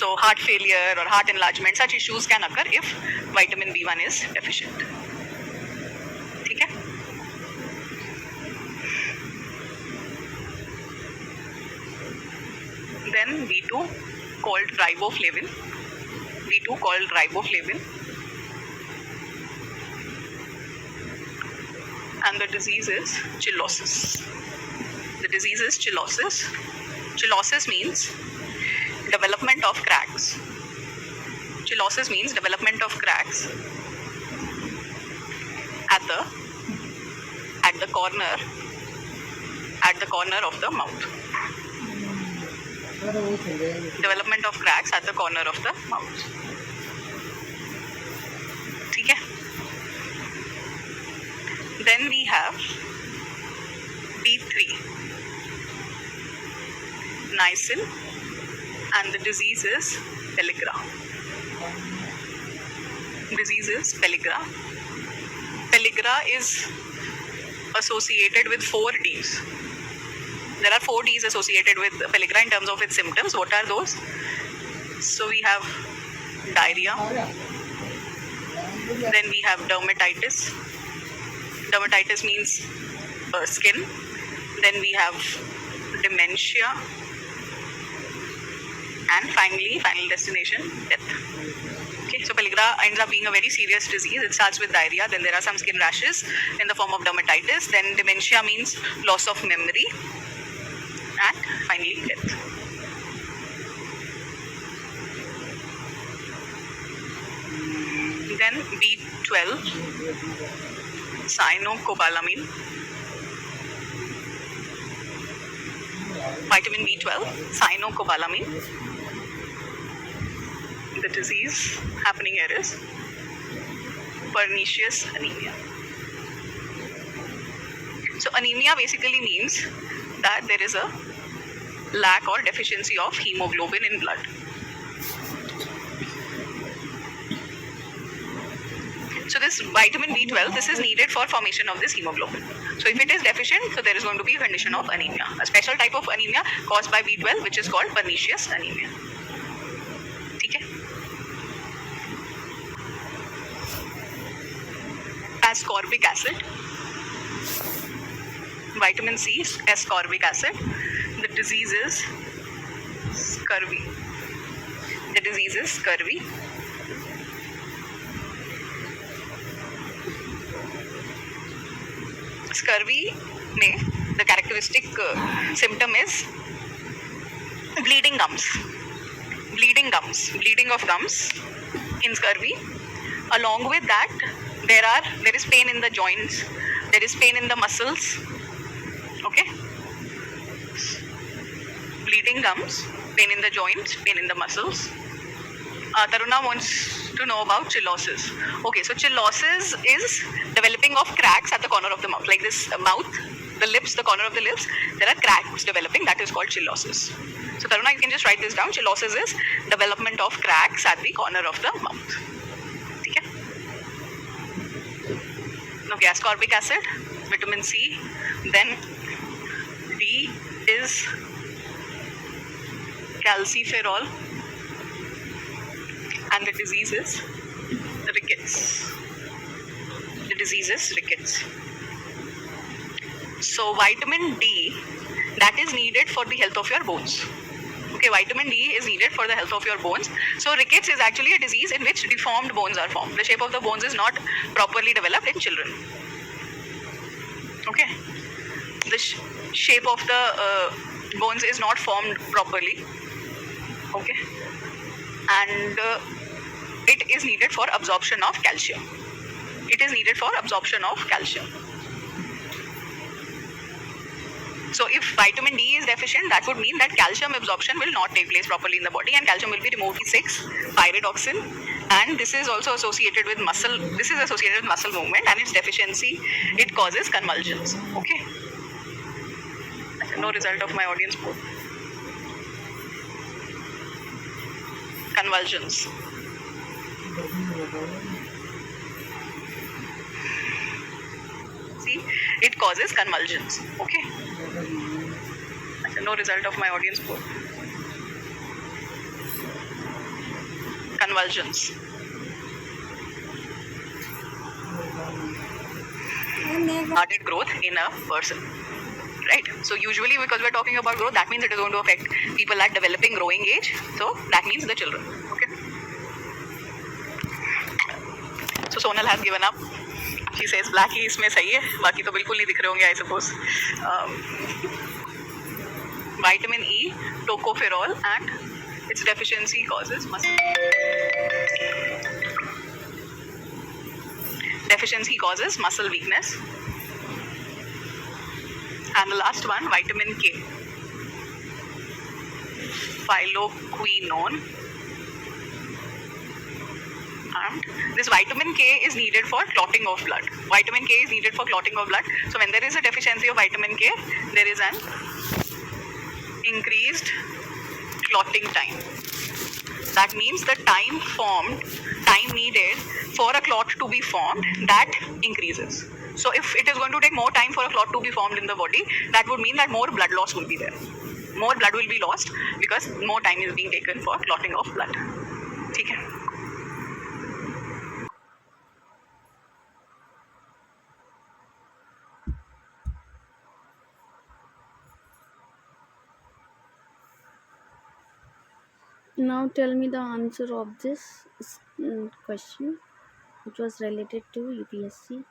So heart failure or heart enlargement, such issues can occur if vitamin B1 is deficient. Okay? Then B2 called riboflavin. B2 called riboflavin. And the disease is chillosis. The disease is chillosis. Chillosis means development of cracks. Chillosis means development of cracks at the corner of the mouth. Development of cracks at the corner of the mouth. Okay? Then we have B3, niacin, and the disease is pellagra. Disease is pellagra. Pellagra is associated with 4 Ds. There are 4 Ds associated with pellagra in terms of its symptoms. What are those? So we have diarrhea. Then we have dermatitis. Dermatitis means skin. Then we have dementia. And finally, final destination, death. Okay, so pellagra ends up being a very serious disease. It starts with diarrhea. Then there are some skin rashes in the form of dermatitis. Then dementia means loss of memory. And finally, death. Then B12, cyanocobalamin. Vitamin B12, cyanocobalamin. The disease happening here is pernicious anemia. So anemia basically means that there is a lack or deficiency of hemoglobin in blood. So this vitamin B12, this is needed for formation of this hemoglobin. So if it is deficient, so there is going to be a condition of anemia, a special type of anemia caused by B12, which is called pernicious anemia. Okay? Ascorbic acid. Vitamin C, ascorbic acid. The disease is scurvy. The disease is scurvy. Scurvy में the characteristic symptom is bleeding gums. Bleeding of gums in scurvy. Along with that, there is pain in the joints, there is pain in the muscles. Okay? Bleeding gums, pain in the joints, pain in the muscles. Taruna wants to know about chillosis. Okay, so chillosis is developing of cracks at the corner of the mouth. Like this mouth, the lips, the corner of the lips, there are cracks developing. That is called chillosis. So Taruna, you can just write this down. Chillosis is development of cracks at the corner of the mouth. Okay? Okay, ascorbic acid, vitamin C. Then D is calciferol. And the disease is rickets. The disease is rickets. So vitamin D, that is needed for the health of your bones. Okay, vitamin D is needed for the health of your bones. So rickets is actually a disease in which deformed bones are formed. The shape of the bones is not properly developed in children. Okay, the shape of the bones is not formed properly. Okay, and it is needed for absorption of calcium. It is needed for absorption of calcium. So if vitamin D is deficient, that would mean that calcium absorption will not take place properly in the body and calcium will be removed. B6, pyridoxine, and this is also associated with muscle. This is associated with muscle movement, and its deficiency, it causes convulsions. Okay. No result of my audience poll. Convulsions. See, it causes convulsions. Okay. No result of my audience poll. convulsions? Retarded growth in a person, right? So usually because we're talking about growth, that means it is going to affect people at developing growing age. So that means the children. Okay. So Sonal has given up. She says black ही इसमें सही है, बाकी तो बिल्कुल नहीं दिख रहे होंगे I suppose. Vitamin E, tocopherol, and its deficiency causes muscle weakness. And the last one, vitamin K, phylloquinone. And this vitamin K is needed for clotting of blood. Vitamin K is needed for clotting of blood. So when there is a deficiency of vitamin K, there is an increased clotting time. That means the time needed for a clot to be formed, that increases. So if it is going to take more time for a clot to be formed in the body, that would mean that more blood loss will be there. More blood will be lost because more time is being taken for clotting of blood. ठीक है? Now tell me the answer of this question, which was related to UPSC.